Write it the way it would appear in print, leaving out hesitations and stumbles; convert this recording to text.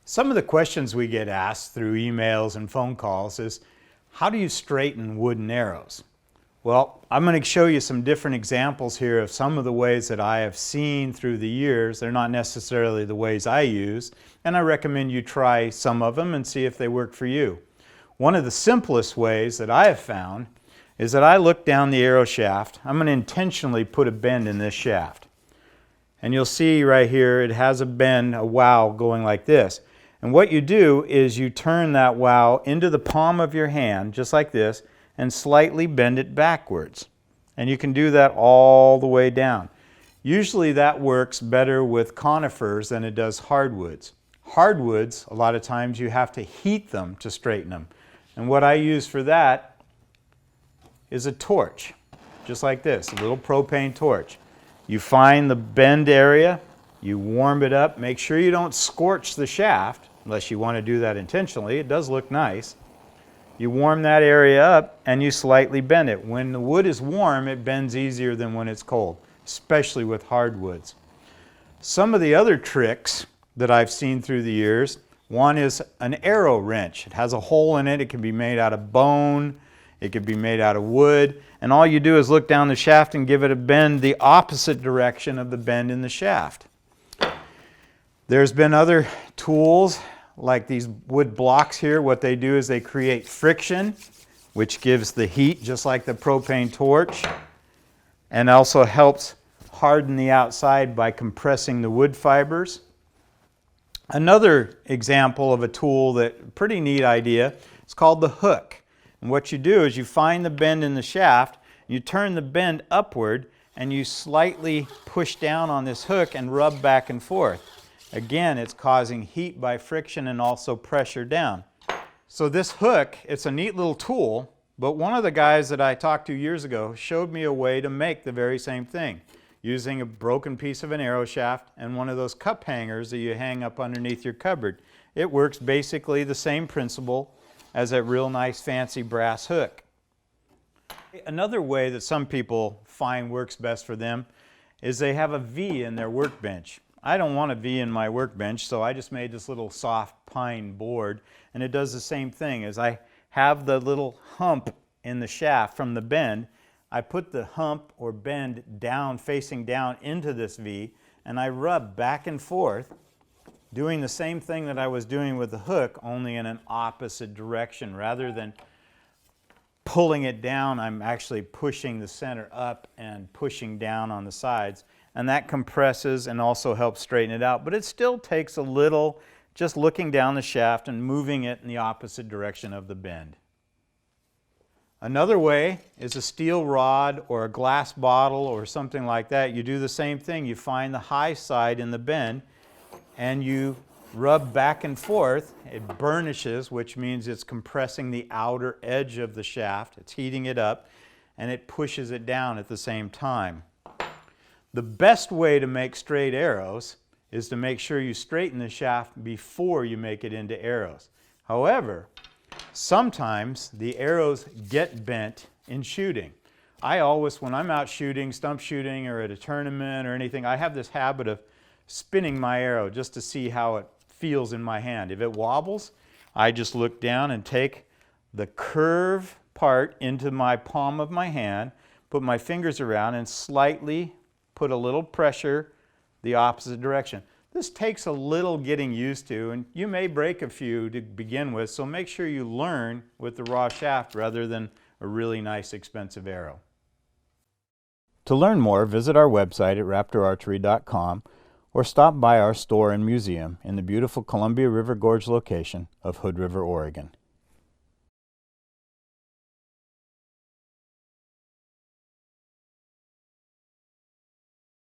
Some of the questions we get asked through emails and phone calls is, how do you straighten wooden arrows? Well, I'm going to show you some different examples here of some of the ways that I have seen through the years. They're not necessarily the ways I use, and I recommend you try some of them and see if they work for you. One of the simplest ways that I have found is that I look down the arrow shaft. I'm going to intentionally put a bend in this shaft. And you'll see right here it has a bend, a wow going like this. And what you do is you turn that wow into the palm of your hand, just like this, and slightly bend it backwards. And you can do that all the way down. Usually that works better with conifers than it does hardwoods. Hardwoods, a lot of times you have to heat them to straighten them. And what I use for that is a torch, just like this, a little propane torch. You find the bend area, you warm it up, make sure you don't scorch the shaft, unless you want to do that intentionally. It does look nice. You warm that area up and you slightly bend it. When the wood is warm, it bends easier than when it's cold, especially with hardwoods. Some of the other tricks that I've seen through the years, one is an arrow wrench. It has a hole in it. It can be made out of bone. It could be made out of wood. And all you do is look down the shaft and give it a bend the opposite direction of the bend in the shaft. There's been other tools like these wood blocks here. What they do is they create friction, which gives the heat just like the propane torch, and also helps harden the outside by compressing the wood fibers. Another example of a tool that, pretty neat idea, it's called the hook. And what you do is you find the bend in the shaft, you turn the bend upward, and you slightly push down on this hook and rub back and forth. Again, it's causing heat by friction and also pressure down. So this hook, it's a neat little tool, but one of the guys that I talked to years ago showed me a way to make the very same thing, using a broken piece of an arrow shaft and one of those cup hangers that you hang up underneath your cupboard. It works basically the same principle as a real nice fancy brass hook. Another way that some people find works best for them is they have a V in their workbench. I don't want a V in my workbench, so I just made this little soft pine board, and it does the same thing. As I have the little hump in the shaft from the bend, I put the hump or bend down, facing down into this V, and I rub back and forth, doing the same thing that I was doing with the hook, only in an opposite direction. Rather than pulling it down, I'm actually pushing the center up and pushing down on the sides. And that compresses and also helps straighten it out. But it still takes a little, just looking down the shaft and moving it in the opposite direction of the bend. Another way is a steel rod or a glass bottle or something like that. You do the same thing. You find the high side in the bend and you rub back and forth. It burnishes, which means it's compressing the outer edge of the shaft. It's heating it up, and it pushes it down at the same time. The best way to make straight arrows is to make sure you straighten the shaft before you make it into arrows. However, sometimes the arrows get bent in shooting. I always, when I'm out shooting, stump shooting, or at a tournament or anything, I have this habit of spinning my arrow just to see how it feels in my hand. If it wobbles, I just look down and take the curve part into my palm of my hand, put my fingers around and slightly put a little pressure the opposite direction. This takes a little getting used to, and you may break a few to begin with, so make sure you learn with the raw shaft rather than a really nice expensive arrow. To learn more, visit our website at raptorarchery.com or stop by our store and museum in the beautiful Columbia River Gorge location of Hood River, Oregon.